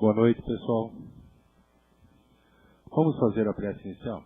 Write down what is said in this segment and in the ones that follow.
Boa noite, pessoal. Vamos fazer a prece inicial?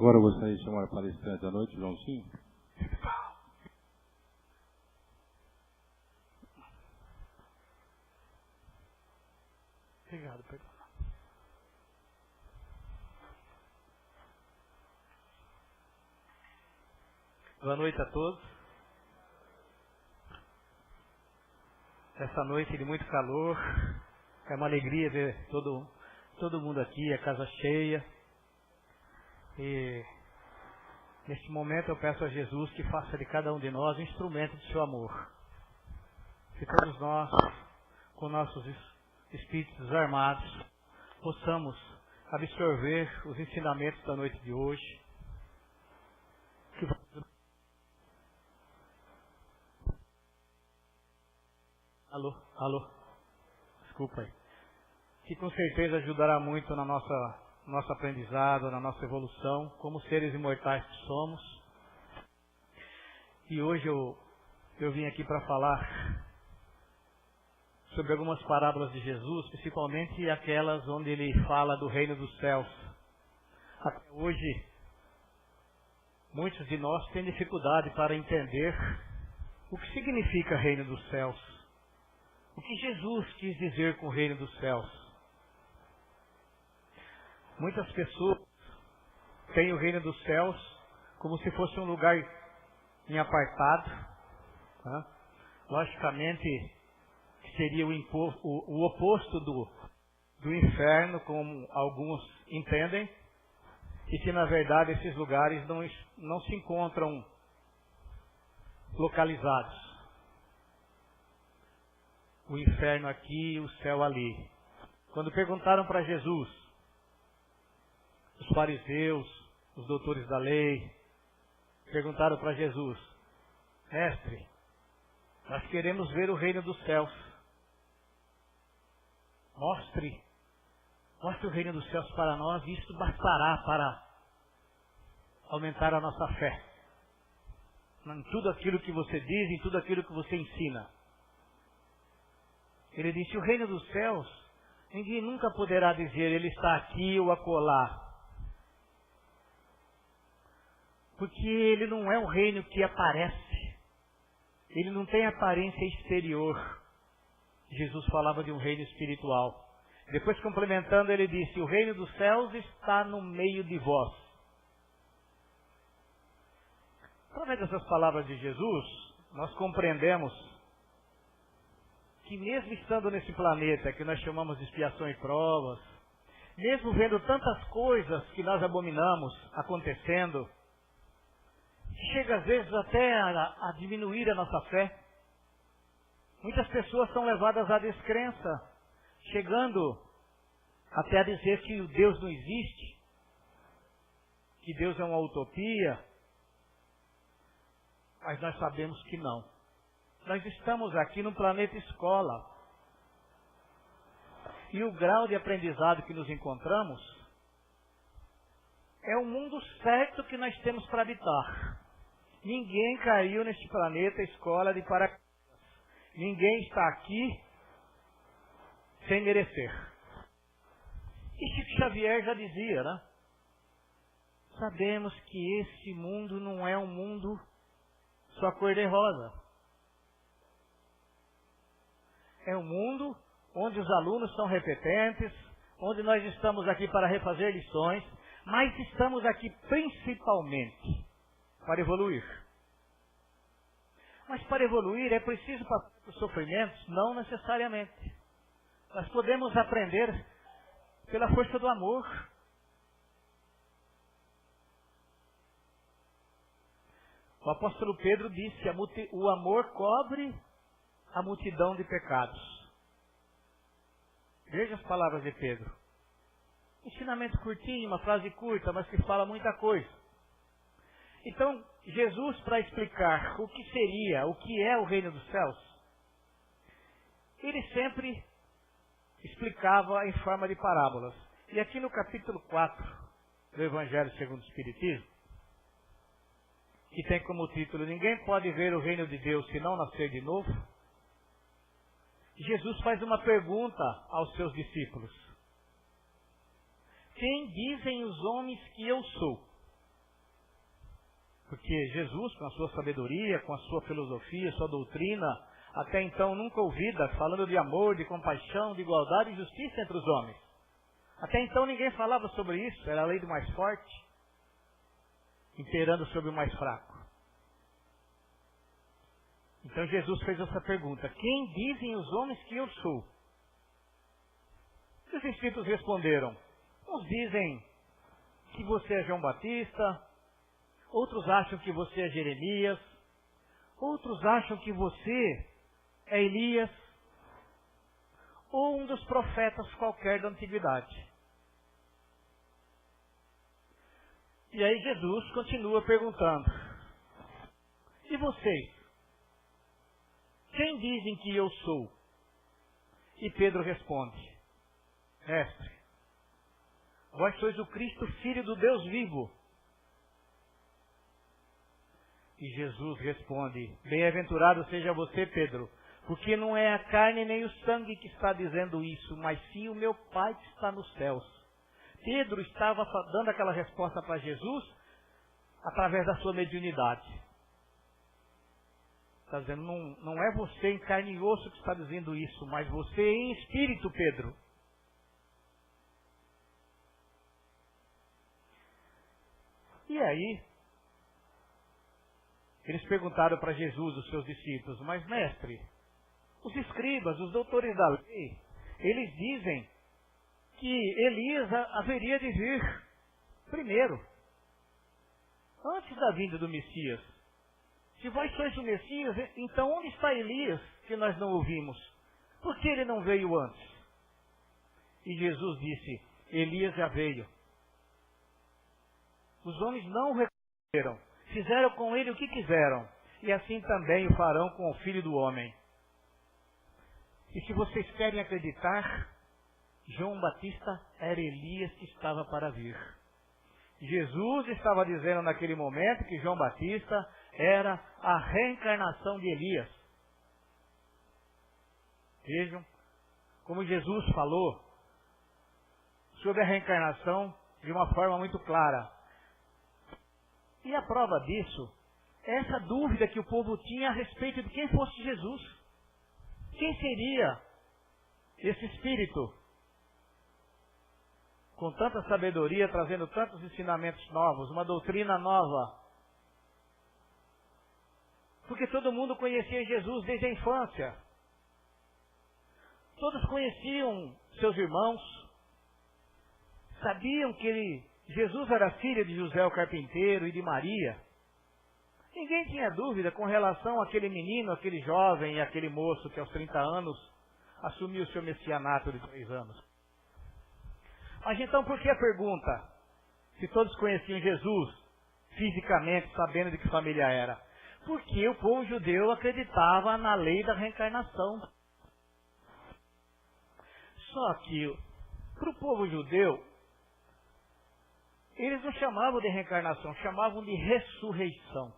Agora eu gostaria de chamar a palestrante da noite, Joãozinho. Obrigado, perdão. Boa noite a todos. Essa noite de muito calor, é uma alegria ver todo mundo aqui, a casa cheia. E neste momento eu peço a Jesus que faça de cada um de nós um instrumento do seu amor. Que todos nós, com nossos espíritos armados, possamos absorver os ensinamentos da noite de hoje. Alô? Desculpa aí. Que com certeza ajudará muito na nosso aprendizado, na nossa evolução, como seres imortais que somos. E hoje eu vim aqui para falar sobre algumas parábolas de Jesus, principalmente aquelas onde ele fala do reino dos céus. Até hoje, muitos de nós têm dificuldade para entender o que significa reino dos céus. O que Jesus quis dizer com o reino dos céus. Muitas pessoas têm o reino dos céus como se fosse um lugar em apartado. Tá? Logicamente, seria o oposto do inferno, como alguns entendem, e que na verdade esses lugares não se encontram localizados. O inferno aqui e o céu ali. Quando perguntaram para Jesus, os fariseus, os doutores da lei, perguntaram para Jesus: Mestre, nós queremos ver o reino dos céus. Mostre o reino dos céus para nós, e isso bastará para aumentar a nossa fé. em tudo aquilo que você diz, em tudo aquilo que você ensina. Ele disse, o reino dos céus, ninguém nunca poderá dizer, ele está aqui ou acolá. Porque ele não é um reino que aparece. Ele não tem aparência exterior. Jesus falava de um reino espiritual. Depois, complementando, ele disse, o reino dos céus está no meio de vós. Através dessas palavras de Jesus, nós compreendemos que mesmo estando nesse planeta que nós chamamos de expiação e provas, mesmo vendo tantas coisas que nós abominamos acontecendo, chega às vezes até a diminuir a nossa fé. Muitas pessoas são levadas à descrença, chegando até a dizer que o Deus não existe, que Deus é uma utopia, mas nós sabemos que não. Nós estamos aqui no planeta escola, e o grau de aprendizado que nos encontramos é o mundo certo que nós temos para habitar. Ninguém caiu neste planeta escola de paraquedas. Ninguém está aqui sem merecer. E Chico Xavier já dizia, né? Sabemos que esse mundo não é um mundo só cor-de-rosa. É um mundo onde os alunos são repetentes, onde nós estamos aqui para refazer lições, mas estamos aqui principalmente para evoluir. Mas para evoluir é preciso passar por sofrimentos? Não necessariamente. Nós podemos aprender pela força do amor. O apóstolo Pedro disse, o amor cobre a multidão de pecados. Veja as palavras de Pedro. Ensinamento curtinho, uma frase curta, mas que fala muita coisa. Então, Jesus, para explicar o que seria, o que é o reino dos céus, ele sempre explicava em forma de parábolas. E aqui no capítulo 4 do Evangelho segundo o Espiritismo, que tem como título, Ninguém pode ver o reino de Deus se não nascer de novo, Jesus faz uma pergunta aos seus discípulos. Quem dizem os homens que eu sou? Porque Jesus, com a sua sabedoria, com a sua filosofia, sua doutrina, até então nunca ouvida, falando de amor, de compaixão, de igualdade e justiça entre os homens. Até então ninguém falava sobre isso, era a lei do mais forte, imperando sobre o mais fraco. Então Jesus fez essa pergunta, quem dizem os homens que eu sou? Os discípulos responderam, uns dizem que você é João Batista, outros acham que você é Jeremias, outros acham que você é Elias, ou um dos profetas qualquer da antiguidade. E aí Jesus continua perguntando, e vocês? Quem dizem que eu sou? E Pedro responde, Mestre, vós sois o Cristo, Filho do Deus vivo. E Jesus responde, bem-aventurado seja você, Pedro, porque não é a carne nem o sangue que está dizendo isso, mas sim o meu Pai que está nos céus. Pedro estava dando aquela resposta para Jesus através da sua mediunidade. Está dizendo, não é você em carne e osso que está dizendo isso, mas você em espírito, Pedro. E aí, eles perguntaram para Jesus, os seus discípulos, mas mestre, os escribas, os doutores da lei, eles dizem que Elias haveria de vir primeiro, antes da vinda do Messias. Se vós sois o Messias, então onde está Elias que nós não ouvimos? Por que ele não veio antes? E Jesus disse, Elias já veio. Os homens não o reconheceram, fizeram com ele o que quiseram, e assim também o farão com o Filho do Homem. E se vocês querem acreditar, João Batista era Elias que estava para vir. Jesus estava dizendo naquele momento que João Batista era a reencarnação de Elias. Vejam como Jesus falou sobre a reencarnação de uma forma muito clara. E a prova disso é essa dúvida que o povo tinha a respeito de quem fosse Jesus. Quem seria esse Espírito? Com tanta sabedoria, trazendo tantos ensinamentos novos, uma doutrina nova. Porque todo mundo conhecia Jesus desde a infância. Todos conheciam seus irmãos. Sabiam que Jesus era filho de José o carpinteiro e de Maria. Ninguém tinha dúvida com relação àquele menino, aquele jovem e aquele moço que aos 30 anos assumiu o seu messianato de 3 anos. Mas então por que a pergunta? Se todos conheciam Jesus fisicamente, sabendo de que família era. Porque o povo judeu acreditava na lei da reencarnação. Só que para o povo judeu, eles não chamavam de reencarnação, chamavam de ressurreição.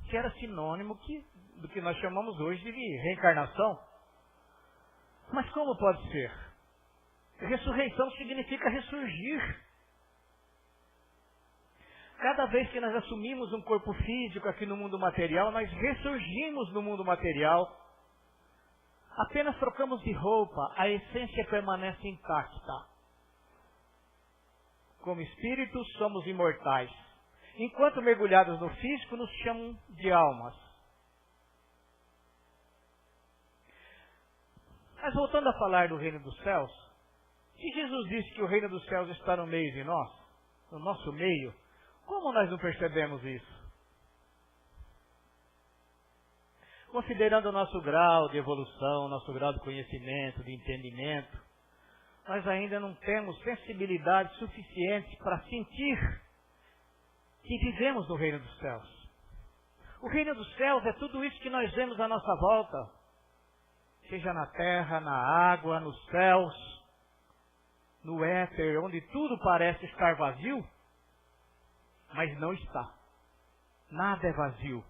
Que era sinônimo do que nós chamamos hoje de reencarnação. Mas como pode ser? Ressurreição significa ressurgir. Cada vez que nós assumimos um corpo físico aqui no mundo material, nós ressurgimos no mundo material. Apenas trocamos de roupa, a essência permanece intacta. Como espíritos, somos imortais. Enquanto mergulhados no físico, nos chamam de almas. Mas voltando a falar do reino dos céus, se Jesus disse que o reino dos céus está no meio de nós, no nosso meio, como nós não percebemos isso? Considerando o nosso grau de evolução, nosso grau de conhecimento, de entendimento, nós ainda não temos sensibilidade suficiente para sentir que vivemos no reino dos céus. O reino dos céus é tudo isso que nós vemos à nossa volta, seja na terra, na água, nos céus, no éter, onde tudo parece estar vazio, mas não está. Nada é vazio.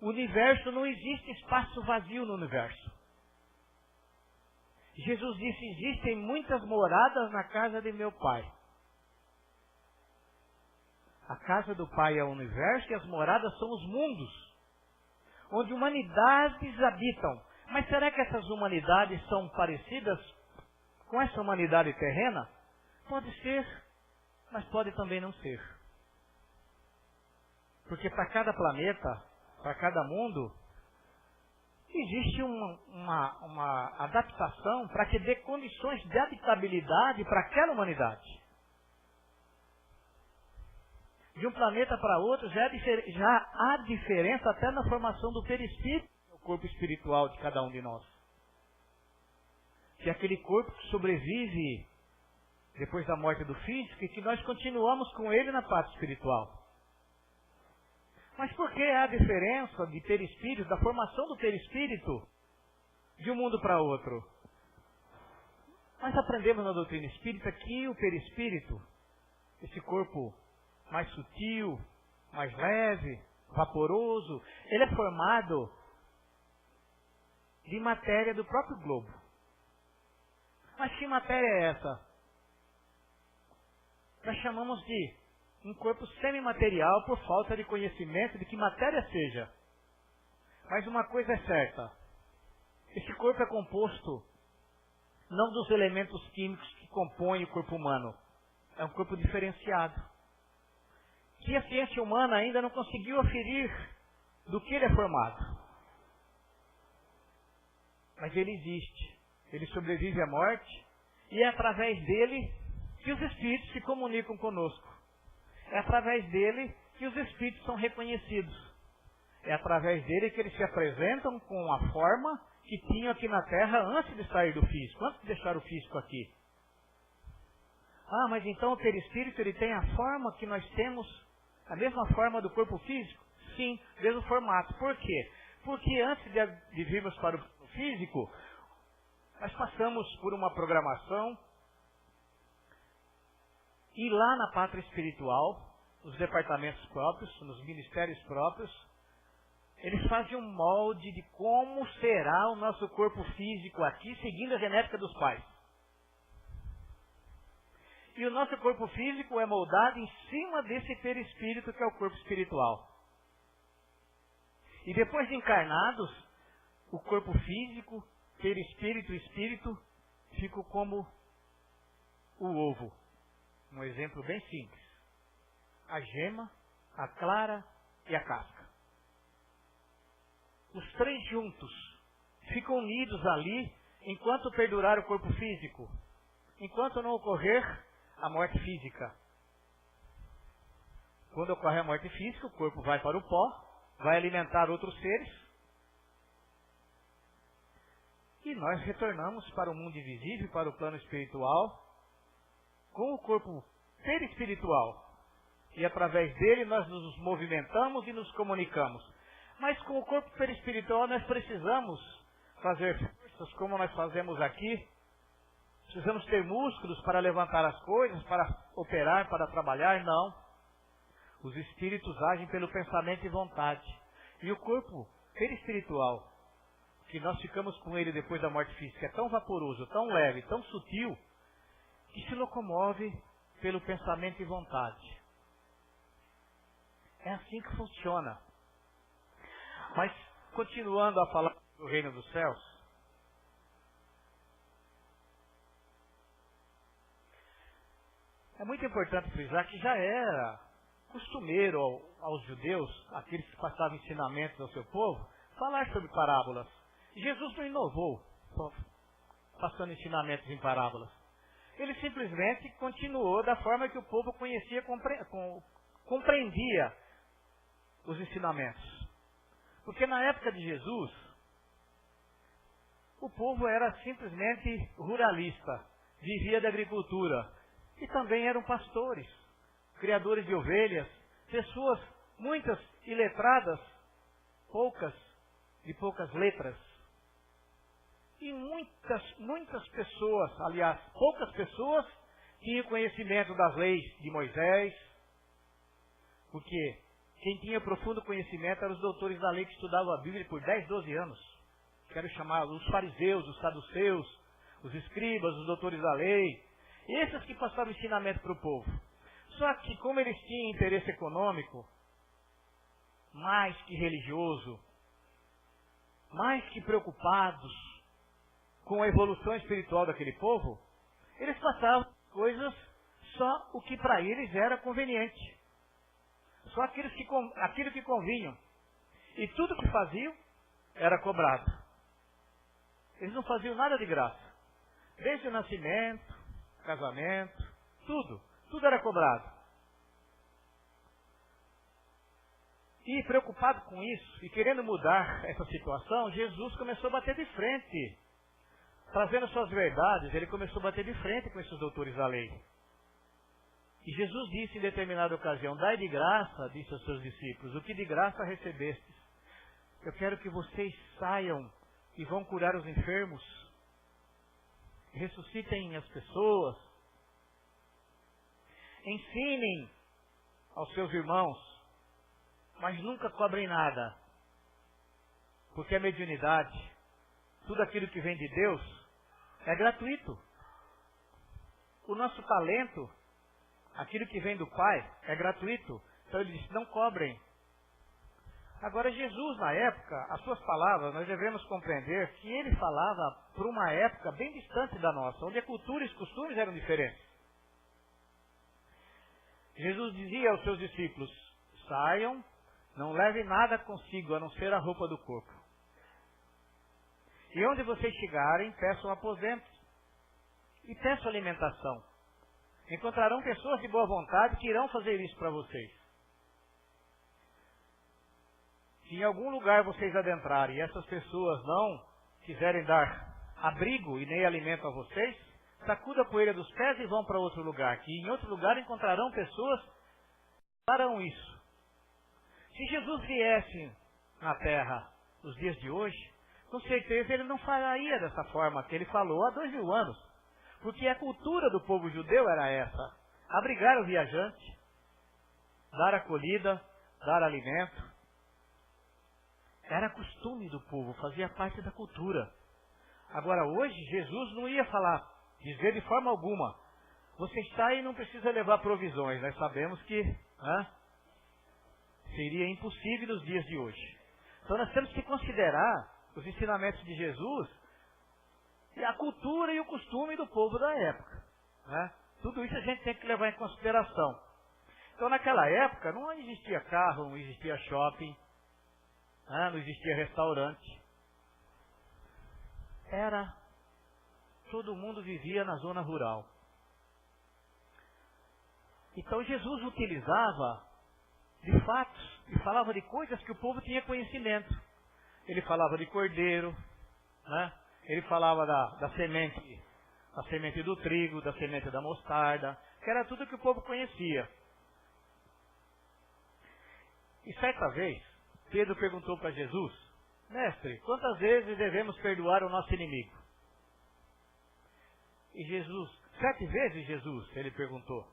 O universo, não existe espaço vazio no universo. Jesus disse, existem muitas moradas na casa de meu Pai. A casa do Pai é o universo e as moradas são os mundos, onde humanidades habitam. Mas será que essas humanidades são parecidas com essa humanidade terrena? Pode ser, mas pode também não ser. Porque para cada planeta, para cada mundo, existe uma adaptação para que dê condições de habitabilidade para aquela humanidade. De um planeta para outro já há diferença até na formação do perispírito, o corpo espiritual de cada um de nós. Que é aquele corpo que sobrevive depois da morte do físico e que nós continuamos com ele na parte espiritual. Mas por que há diferença de perispírito, da formação do perispírito de um mundo para outro? Nós aprendemos na doutrina espírita que o perispírito, esse corpo mais sutil, mais leve, vaporoso, ele é formado de matéria do próprio globo. Mas que matéria é essa? Nós chamamos de um corpo semimaterial por falta de conhecimento de que matéria seja. Mas uma coisa é certa. Esse corpo é composto não dos elementos químicos que compõem o corpo humano. É um corpo diferenciado. Que a ciência humana ainda não conseguiu aferir do que ele é formado. Mas ele existe. Ele sobrevive à morte. E é através dele que os espíritos se comunicam conosco. É através dele que os espíritos são reconhecidos. É através dele que eles se apresentam com a forma que tinham aqui na Terra antes de sair do físico, antes de deixar o físico aqui. Ah, mas então o perispírito ele tem a forma que nós temos, a mesma forma do corpo físico? Sim, mesmo formato. Por quê? Porque antes de virmos para o físico, nós passamos por uma programação. E lá na pátria espiritual, nos departamentos próprios, nos ministérios próprios, eles fazem um molde de como será o nosso corpo físico aqui, seguindo a genética dos pais. E o nosso corpo físico é moldado em cima desse perispírito que é o corpo espiritual. E depois de encarnados, o corpo físico, perispírito e espírito ficam como o ovo. Um exemplo bem simples. A gema, a clara e a casca. Os três juntos ficam unidos ali enquanto perdurar o corpo físico, enquanto não ocorrer a morte física. Quando ocorre a morte física, o corpo vai para o pó, vai alimentar outros seres, e nós retornamos para o mundo invisível, para o plano espiritual, com o corpo perispiritual. E através dele nós nos movimentamos e nos comunicamos. Mas com o corpo perispiritual nós precisamos fazer forças como nós fazemos aqui. Precisamos ter músculos para levantar as coisas, para operar, para trabalhar. Não. Os espíritos agem pelo pensamento e vontade. E o corpo perispiritual, que nós ficamos com ele depois da morte física, é tão vaporoso, tão leve, tão sutil, que se locomove pelo pensamento e vontade. É assim que funciona. Mas, continuando a falar do reino dos céus, é muito importante frisar que já era costumeiro aos judeus, aqueles que passavam ensinamentos ao seu povo, falar sobre parábolas. Jesus não inovou passando ensinamentos em parábolas. Ele simplesmente continuou da forma que o povo conhecia, compreendia os ensinamentos. Porque na época de Jesus, o povo era simplesmente ruralista, vivia da agricultura. E também eram pastores, criadores de ovelhas, pessoas muitas iletradas, de poucas letras. E muitas pessoas, aliás, poucas pessoas, tinham conhecimento das leis de Moisés, porque quem tinha profundo conhecimento eram os doutores da lei que estudavam a Bíblia por 10, 12 anos. Quero chamar os fariseus, os saduceus, os escribas, os doutores da lei. Esses que passavam ensinamento para o povo. Só que como eles tinham interesse econômico, mais que religioso, mais que preocupados com a evolução espiritual daquele povo, eles passavam coisas só o que para eles era conveniente. Só aquilo que convinham. E tudo que faziam era cobrado. Eles não faziam nada de graça. Desde o nascimento, casamento, tudo era cobrado. E preocupado com isso, e querendo mudar essa situação, Jesus começou a bater de frente. Trazendo suas verdades, ele começou a bater de frente com esses doutores da lei. E Jesus disse em determinada ocasião, dai de graça, disse aos seus discípulos, o que de graça recebestes. Eu quero que vocês saiam e vão curar os enfermos, ressuscitem as pessoas, ensinem aos seus irmãos, mas nunca cobrem nada, porque a mediunidade, tudo aquilo que vem de Deus, é gratuito. O nosso talento, aquilo que vem do Pai, é gratuito. Então ele disse, não cobrem. Agora Jesus, na época, as suas palavras, nós devemos compreender que ele falava por uma época bem distante da nossa, onde a cultura e os costumes eram diferentes. Jesus dizia aos seus discípulos, saiam, não levem nada consigo, a não ser a roupa do corpo. E onde vocês chegarem, peçam aposento e peçam alimentação. Encontrarão pessoas de boa vontade que irão fazer isso para vocês. Se em algum lugar vocês adentrarem e essas pessoas não quiserem dar abrigo e nem alimento a vocês, sacuda a poeira dos pés e vão para outro lugar, que em outro lugar encontrarão pessoas que farão isso. Se Jesus viesse na Terra nos dias de hoje, com certeza ele não faria dessa forma que ele falou há 2000 anos. Porque a cultura do povo judeu era essa, abrigar o viajante, dar acolhida, dar alimento. Era costume do povo, fazia parte da cultura. Agora hoje, Jesus não ia dizer de forma alguma, você está aí e não precisa levar provisões. Nós sabemos que seria impossível nos dias de hoje. Então nós temos que considerar os ensinamentos de Jesus e a cultura e o costume do povo da época. Tudo isso a gente tem que levar em consideração. Então naquela época não existia carro, não existia shopping, não existia restaurante. Todo mundo vivia na zona rural. Então Jesus utilizava de fatos e falava de coisas que o povo tinha conhecimento. Ele falava de cordeiro, ele falava da semente do trigo, da semente da mostarda, que era tudo que o povo conhecia. E certa vez, Pedro perguntou para Jesus, mestre, quantas vezes devemos perdoar o nosso inimigo? E Jesus, 7 vezes, Jesus, ele perguntou.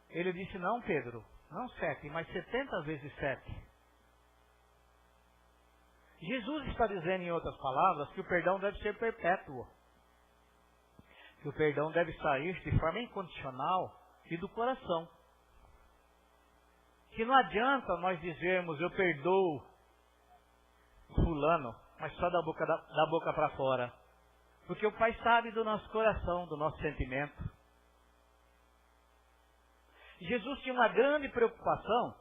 Ele disse, não, Pedro, não 7, mas 70 vezes 7. Jesus está dizendo, em outras palavras, que o perdão deve ser perpétuo. Que o perdão deve sair de forma incondicional e do coração. Que não adianta nós dizermos, eu perdoo fulano, mas só da boca para fora. Porque o Pai sabe do nosso coração, do nosso sentimento. Jesus tinha uma grande preocupação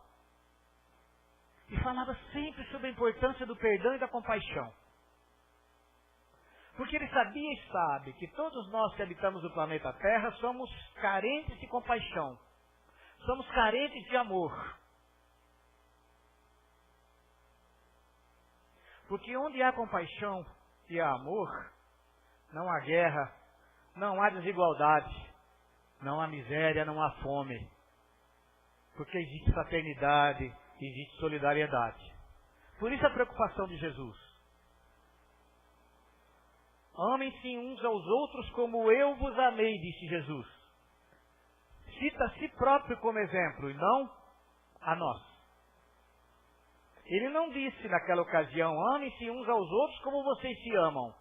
e falava sempre sobre a importância do perdão e da compaixão. Porque ele sabia e sabe que todos nós que habitamos o planeta Terra somos carentes de compaixão. Somos carentes de amor. Porque onde há compaixão e há amor, não há guerra, não há desigualdade, não há miséria, não há fome. Porque existe fraternidade, existe solidariedade. Por isso a preocupação de Jesus. Amem-se uns aos outros como eu vos amei, disse Jesus. Cita a si próprio como exemplo e não a nós. Ele não disse naquela ocasião, amem-se uns aos outros como vocês se amam.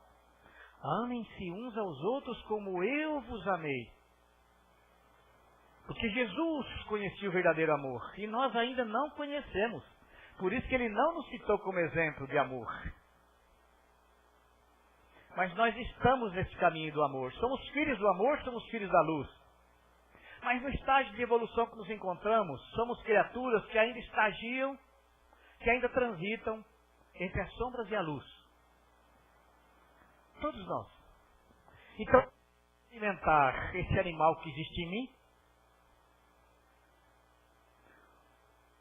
Amem-se uns aos outros como eu vos amei. Porque Jesus conhecia o verdadeiro amor e nós ainda não conhecemos. Por isso que ele não nos citou como exemplo de amor. Mas nós estamos nesse caminho do amor. Somos filhos do amor, somos filhos da luz. Mas no estágio de evolução que nos encontramos, somos criaturas que ainda estagiam, que ainda transitam entre as sombras e a luz. Todos nós. Então, alimentar esse animal que existe em mim,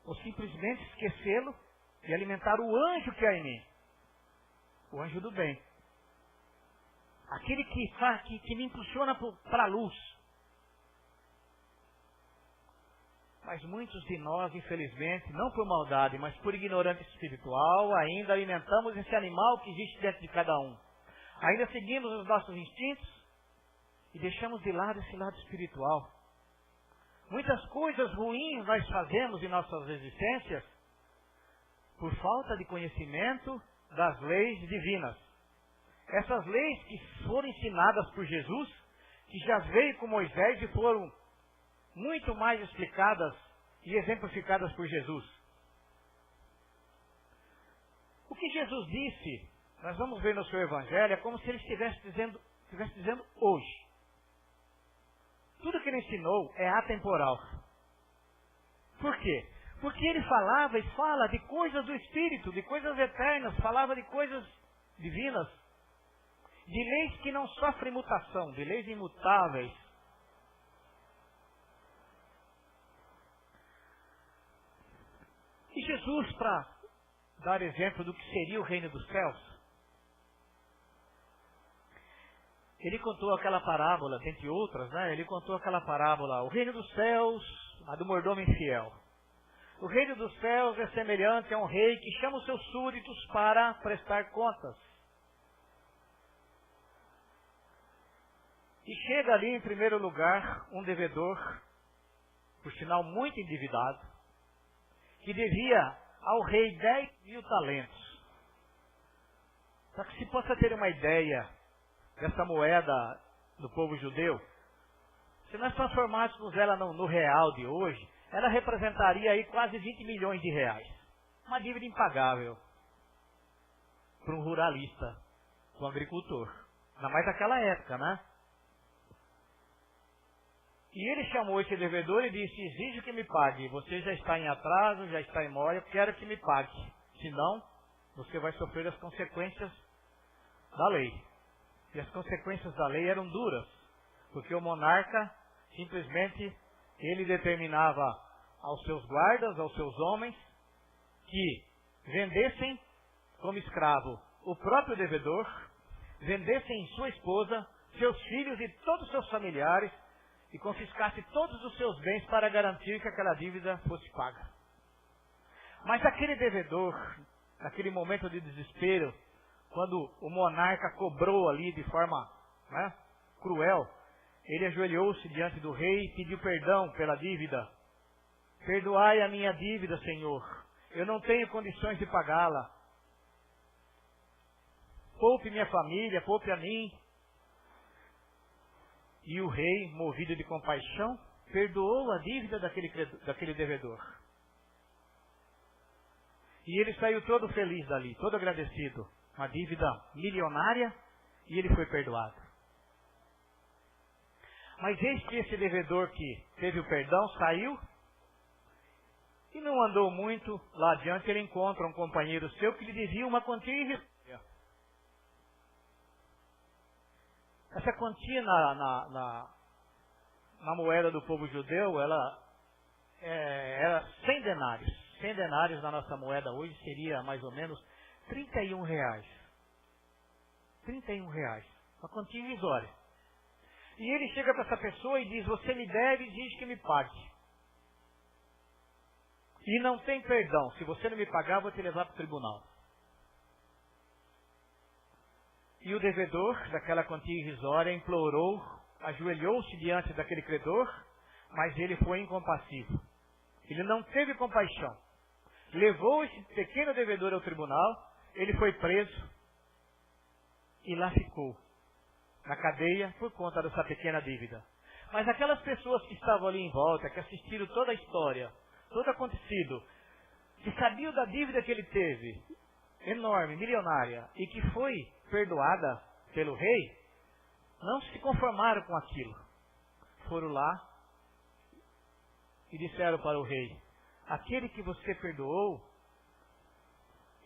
ou simplesmente esquecê-lo e alimentar o anjo que há em mim. O anjo do bem. Aquele que me impulsiona para a luz. Mas muitos de nós, infelizmente, não por maldade, mas por ignorância espiritual, ainda alimentamos esse animal que existe dentro de cada um. Ainda seguimos os nossos instintos e deixamos de lado esse lado espiritual. Muitas coisas ruins nós fazemos em nossas existências por falta de conhecimento das leis divinas. Essas leis que foram ensinadas por Jesus, que já veio com Moisés e foram muito mais explicadas e exemplificadas por Jesus. O que Jesus disse, nós vamos ver no seu Evangelho, é como se ele estivesse dizendo hoje. Tudo que ele ensinou é atemporal. Por quê? Porque ele falava e fala de coisas do Espírito, de coisas eternas, falava de coisas divinas, de leis que não sofrem mutação, de leis imutáveis. E Jesus, para dar exemplo do que seria o reino dos céus, ele contou aquela parábola, dentre outras, ele contou aquela parábola, o reino dos céus, a do mordomo infiel. O reino dos céus é semelhante a um rei que chama os seus súditos para prestar contas. E chega ali em primeiro lugar um devedor, por sinal muito endividado, que devia ao rei 10.000 talentos. Para que se possa ter uma ideia dessa moeda do povo judeu, se nós transformássemos ela no real de hoje, ela representaria aí quase 20 milhões de reais. Uma dívida impagável para um ruralista, para um agricultor. Ainda mais naquela época, né? E ele chamou esse devedor e disse: exijo que me pague. Você já está em atraso, já está em mora, eu quero que me pague. Senão, você vai sofrer as consequências da lei. E as consequências da lei eram duras, porque o monarca simplesmente ele determinava aos seus guardas, aos seus homens, que vendessem como escravo o próprio devedor, vendessem sua esposa, seus filhos e todos os seus familiares, e confiscasse todos os seus bens para garantir que aquela dívida fosse paga. Mas aquele devedor, naquele momento de desespero, quando o monarca cobrou ali de forma cruel, ele ajoelhou-se diante do rei e pediu perdão pela dívida. Perdoai a minha dívida, Senhor. Eu não tenho condições de pagá-la. Poupe minha família, poupe a mim. E o rei, movido de compaixão, perdoou a dívida daquele devedor. E ele saiu todo feliz dali, todo agradecido. Uma dívida milionária, e ele foi perdoado. Mas eis que esse devedor que teve o perdão saiu, e não andou muito, lá adiante ele encontra um companheiro seu que lhe devia uma quantia irrisória. Essa quantia na moeda do povo judeu, ela era 100 denários. 100 denários na nossa moeda hoje seria mais ou menos 31 reais. 31 reais. Uma quantia irrisória. E ele chega para essa pessoa e diz: você me deve e diz que me pague. E não tem perdão. Se você não me pagar, eu vou te levar para o tribunal. E o devedor daquela quantia irrisória implorou, ajoelhou-se diante daquele credor, mas ele foi incompassivo. Ele não teve compaixão. Levou esse pequeno devedor ao tribunal, ele foi preso e lá ficou, na cadeia, por conta dessa pequena dívida. Mas aquelas pessoas que estavam ali em volta, que assistiram toda a história, todo acontecido, que sabiam da dívida que ele teve, enorme, milionária, e que foi perdoada pelo rei, não se conformaram com aquilo. Foram lá e disseram para o rei: aquele que você perdoou,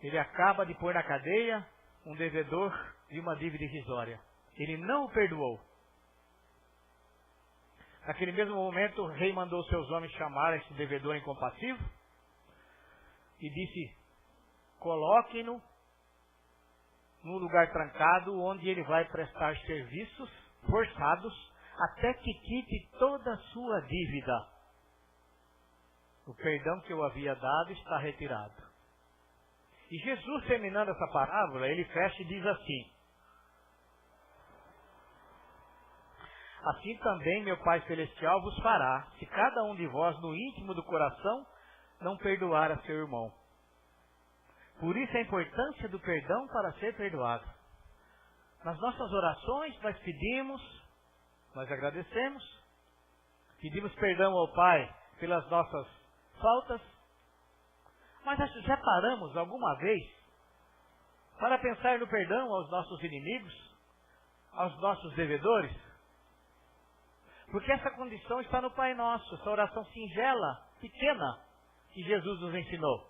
ele acaba de pôr na cadeia um devedor de uma dívida irrisória. Ele não o perdoou. Naquele mesmo momento, o rei mandou seus homens chamar esse devedor incompassivo e disse: coloquem-no num lugar trancado, onde ele vai prestar serviços forçados até que quite toda a sua dívida. O perdão que eu havia dado está retirado. E Jesus, terminando essa parábola, ele fecha e diz assim: assim também meu Pai Celestial vos fará, se cada um de vós no íntimo do coração não perdoar a seu irmão. Por isso a importância do perdão para ser perdoado. Nas nossas orações nós pedimos, nós agradecemos, pedimos perdão ao Pai pelas nossas faltas, mas já paramos alguma vez para pensar no perdão aos nossos inimigos, aos nossos devedores? Porque essa condição está no Pai Nosso, essa oração singela, pequena, que Jesus nos ensinou.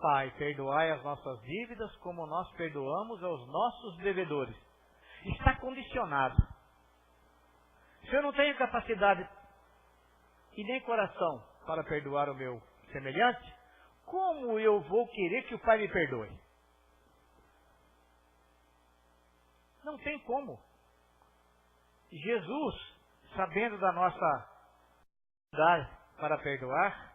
Pai, perdoai as nossas dívidas como nós perdoamos aos nossos devedores. Está condicionado. Se eu não tenho capacidade e nem coração para perdoar o meu semelhante, como eu vou querer que o Pai me perdoe? Não tem como. Jesus, sabendo da nossa dificuldade para perdoar,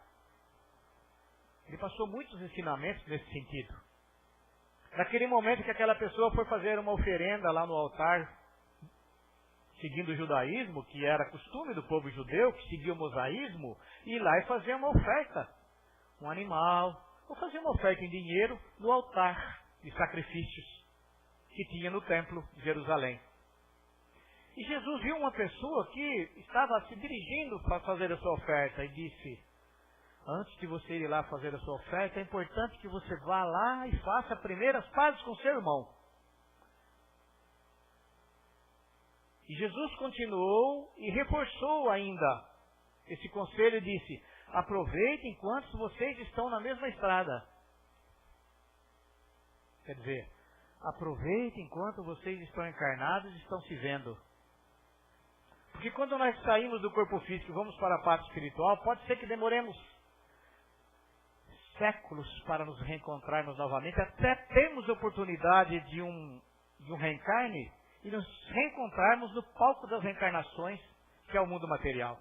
ele passou muitos ensinamentos nesse sentido. Naquele momento que aquela pessoa foi fazer uma oferenda lá no altar seguindo o judaísmo, que era costume do povo judeu, que seguia o mosaísmo, ir lá e fazer uma oferta, um animal, ou fazer uma oferta em dinheiro no altar de sacrifícios que tinha no templo de Jerusalém. E Jesus viu uma pessoa que estava se dirigindo para fazer a sua oferta e disse: antes de você ir lá fazer a sua oferta, é importante que você vá lá e faça primeiro as pazes com seu irmão. E Jesus continuou e reforçou ainda esse conselho e disse: aproveitem enquanto vocês estão na mesma estrada. Quer dizer, aproveitem enquanto vocês estão encarnados e estão se vendo. Porque quando nós saímos do corpo físico e vamos para a parte espiritual, pode ser que demoremos séculos para nos reencontrarmos novamente, até termos a oportunidade de um reencarne e nos reencontrarmos no palco das reencarnações, que é o mundo material.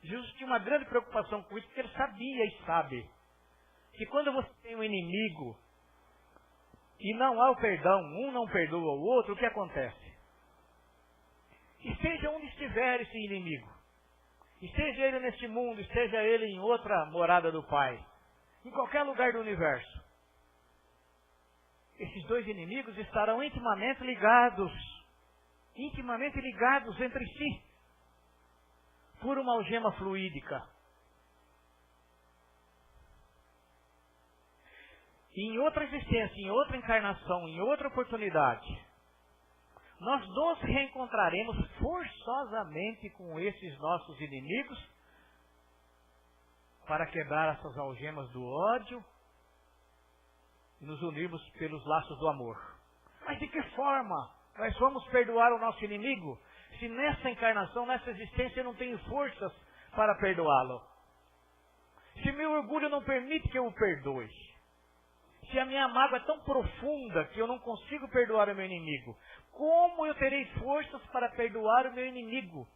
Jesus tinha uma grande preocupação com isso, porque ele sabia e sabe que quando você tem um inimigo e não há o perdão, um não perdoa o outro, o que acontece? Esteja onde estiver esse inimigo, esteja ele neste mundo, esteja ele em outra morada do Pai, em qualquer lugar do universo, esses dois inimigos estarão intimamente ligados entre si, por uma algema fluídica. E em outra existência, em outra encarnação, em outra oportunidade, nós nos reencontraremos forçosamente com esses nossos inimigos para quebrar essas algemas do ódio e nos unirmos pelos laços do amor. Mas de que forma nós vamos perdoar o nosso inimigo se nessa encarnação, nessa existência, eu não tenho forças para perdoá-lo? Se meu orgulho não permite que eu o perdoe? Se a minha mágoa é tão profunda que eu não consigo perdoar o meu inimigo, como eu terei forças para perdoar o meu inimigo?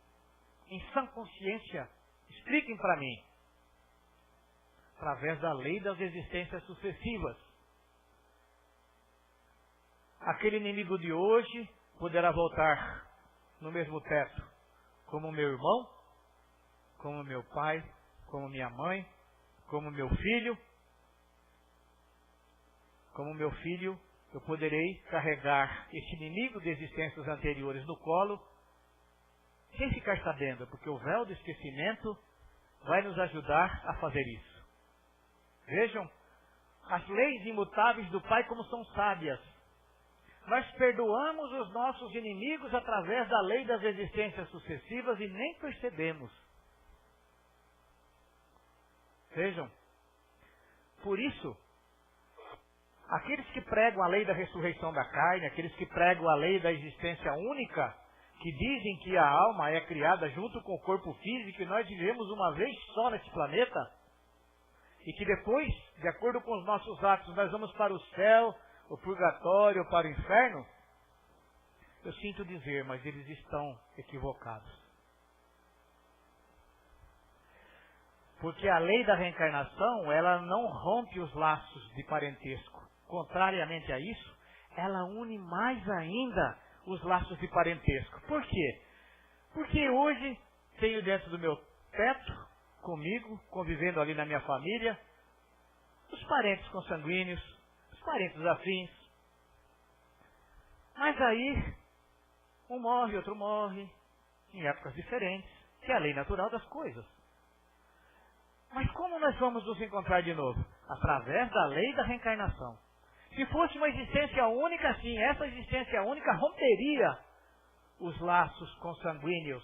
Em sã consciência, expliquem para mim. Através da lei das existências sucessivas. Aquele inimigo de hoje poderá voltar no mesmo teto, como meu irmão, como meu pai, como minha mãe, como meu filho. Como meu filho, eu poderei carregar este inimigo de existências anteriores no colo, sem ficar sabendo, porque o véu do esquecimento vai nos ajudar a fazer isso. Vejam, as leis imutáveis do Pai como são sábias. Nós perdoamos os nossos inimigos através da lei das existências sucessivas e nem percebemos. Vejam, por isso, aqueles que pregam a lei da ressurreição da carne, aqueles que pregam a lei da existência única, que dizem que a alma é criada junto com o corpo físico e nós vivemos uma vez só nesse planeta, e que depois, de acordo com os nossos atos, nós vamos para o céu, o purgatório, para o inferno, eu sinto dizer, mas eles estão equivocados. Porque a lei da reencarnação, ela não rompe os laços de parentesco. Contrariamente a isso, ela une mais ainda os laços de parentesco. Por quê? Porque hoje tenho dentro do meu teto, comigo, convivendo ali na minha família, os parentes consanguíneos, os parentes afins. Mas aí, um morre, outro morre, em épocas diferentes, que é a lei natural das coisas. Mas como nós vamos nos encontrar de novo? Através da lei da reencarnação. Se fosse uma existência única, sim, essa existência única romperia os laços consanguíneos.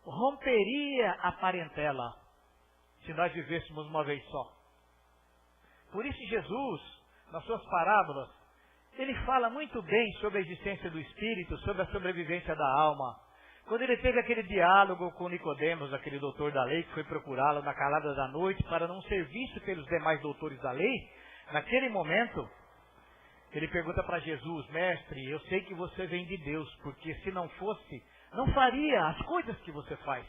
Romperia a parentela, se nós vivêssemos uma vez só. Por isso Jesus, nas suas parábolas, ele fala muito bem sobre a existência do espírito, sobre a sobrevivência da alma. Quando ele teve aquele diálogo com Nicodemos, aquele doutor da lei, que foi procurá-lo na calada da noite para não ser visto pelos demais doutores da lei, naquele momento, ele pergunta para Jesus: mestre, eu sei que você vem de Deus, porque se não fosse, não faria as coisas que você faz.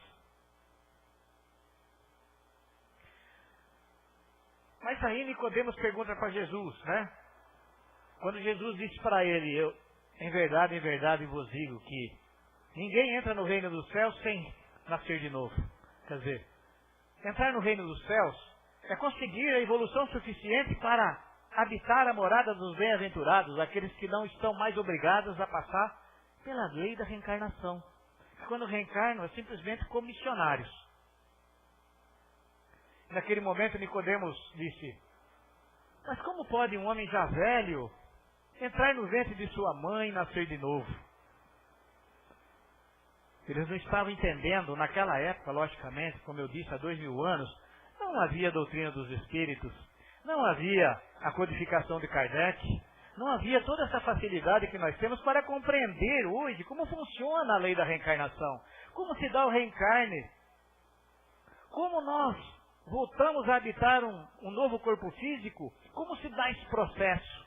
Mas aí Nicodemos pergunta para Jesus, né? Quando Jesus disse para ele: em verdade vos digo que ninguém entra no reino dos céus sem nascer de novo. Quer dizer, entrar no reino dos céus é conseguir a evolução suficiente para habitar a morada dos bem-aventurados, aqueles que não estão mais obrigados a passar pela lei da reencarnação. Quando reencarnam, é simplesmente como missionários. Naquele momento, Nicodemos disse: mas como pode um homem já velho entrar no ventre de sua mãe e nascer de novo? Eles não estavam entendendo, naquela época, logicamente, como eu disse, há 2000 anos, não havia a doutrina dos espíritos, não havia a codificação de Kardec, não havia toda essa facilidade que nós temos para compreender hoje como funciona a lei da reencarnação, como se dá o reencarne, como nós voltamos a habitar um novo corpo físico, como se dá esse processo.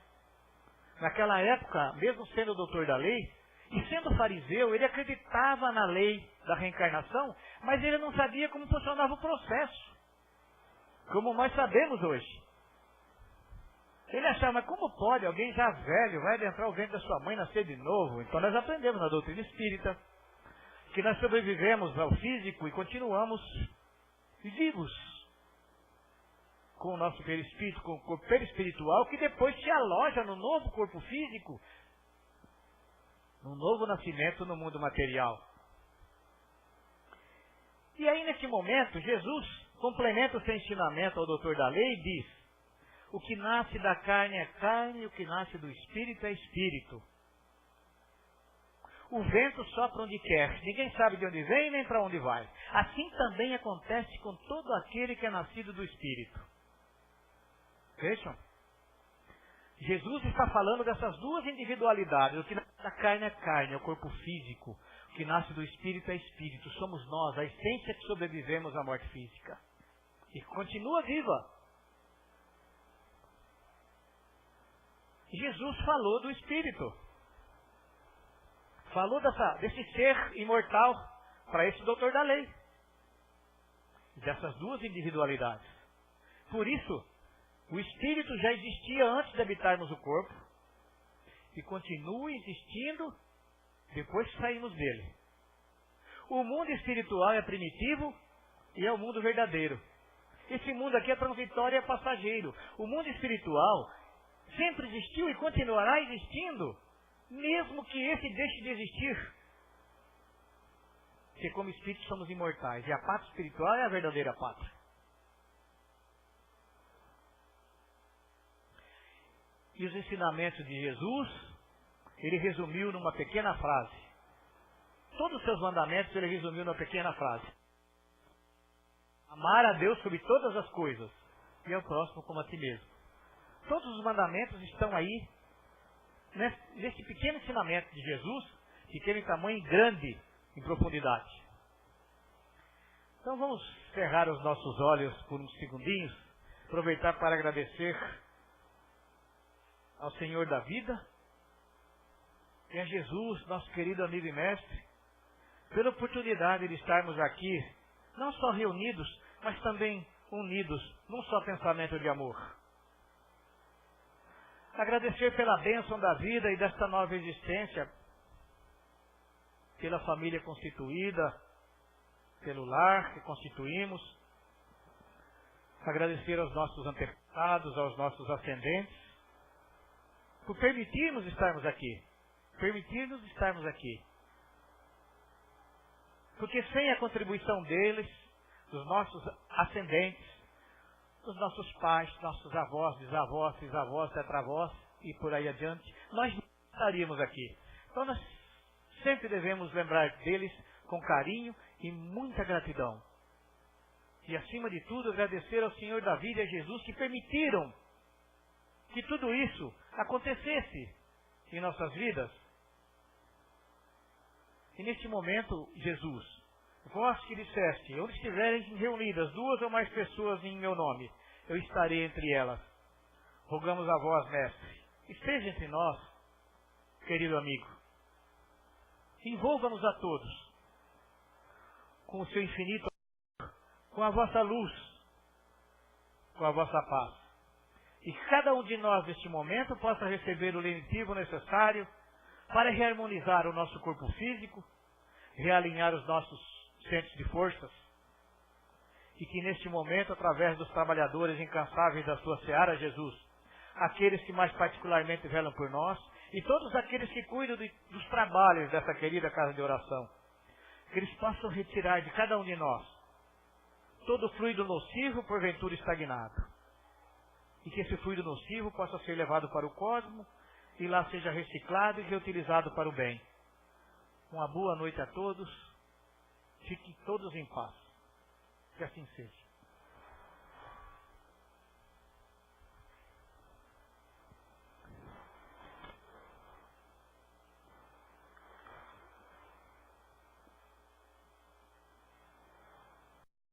Naquela época, mesmo sendo doutor da lei, e sendo fariseu, ele acreditava na lei da reencarnação, mas ele não sabia como funcionava o processo, como nós sabemos hoje. Ele achava, mas como pode alguém já velho, vai adentrar o ventre da sua mãe e nascer de novo? Então nós aprendemos na doutrina espírita que nós sobrevivemos ao físico e continuamos vivos com o nosso perispírito, com o corpo perispiritual, que depois se aloja no novo corpo físico, no novo nascimento no mundo material. E aí, nesse momento, Jesus complementa o seu ensinamento ao doutor da lei e diz: o que nasce da carne é carne, e o que nasce do espírito é espírito. O vento sopra onde quer, ninguém sabe de onde vem nem para onde vai. Assim também acontece com todo aquele que é nascido do espírito. Vejam? Jesus está falando dessas duas individualidades. O que nasce da carne é carne, é o corpo físico. O que nasce do espírito é espírito. Somos nós, a essência que sobrevivemos à morte física. E continua viva. Jesus falou do espírito. Falou desse ser imortal para esse doutor da lei. Dessas duas individualidades. Por isso, o espírito já existia antes de habitarmos o corpo e continua existindo depois que saímos dele. O mundo espiritual é primitivo e é o mundo verdadeiro. Esse mundo aqui é transitório e é passageiro. O mundo espiritual sempre existiu e continuará existindo, mesmo que esse deixe de existir. Porque como espíritos somos imortais e a pátria espiritual é a verdadeira pátria. E os ensinamentos de Jesus, ele resumiu numa pequena frase. Todos os seus mandamentos ele resumiu numa pequena frase: amar a Deus sobre todas as coisas e ao próximo como a ti mesmo. Todos os mandamentos estão aí, nesse pequeno ensinamento de Jesus, pequeno em tamanho e grande em profundidade. Então vamos cerrar os nossos olhos por uns segundinhos, aproveitar para agradecer ao Senhor da vida e a Jesus, nosso querido amigo e mestre, pela oportunidade de estarmos aqui, não só reunidos, mas também unidos num só pensamento de amor. Agradecer pela bênção da vida e desta nova existência, pela família constituída, pelo lar que constituímos. Agradecer aos nossos antepassados, aos nossos ascendentes, por permitir-nos estarmos aqui. Permitir-nos estarmos aqui. Porque sem a contribuição deles, dos nossos ascendentes, dos nossos pais, nossos avós, bisavós, trisavós, tetravós e por aí adiante, nós não estaríamos aqui. Então nós sempre devemos lembrar deles com carinho e muita gratidão. E acima de tudo agradecer ao Senhor da vida e a Jesus que permitiram que tudo isso acontecesse em nossas vidas. E neste momento, Jesus, vós que disseste, onde estiverem reunidas 2 ou mais pessoas em meu nome, eu estarei entre elas. Rogamos a vós, mestre, esteja entre nós, querido amigo. Envolva-nos a todos com o seu infinito amor, com a vossa luz, com a vossa paz. E cada um de nós, neste momento, possa receber o lenitivo necessário para reharmonizar o nosso corpo físico, realinhar os nossos centros de forças, e que neste momento, através dos trabalhadores incansáveis da sua seara, Jesus, aqueles que mais particularmente velam por nós, e todos aqueles que cuidam dos trabalhos dessa querida casa de oração, que eles possam retirar de cada um de nós todo fluido nocivo, porventura estagnado, e que esse fluido nocivo possa ser levado para o cosmos, e lá seja reciclado e reutilizado para o bem. Uma boa noite a todos, fiquem todos em paz. Que assim seja.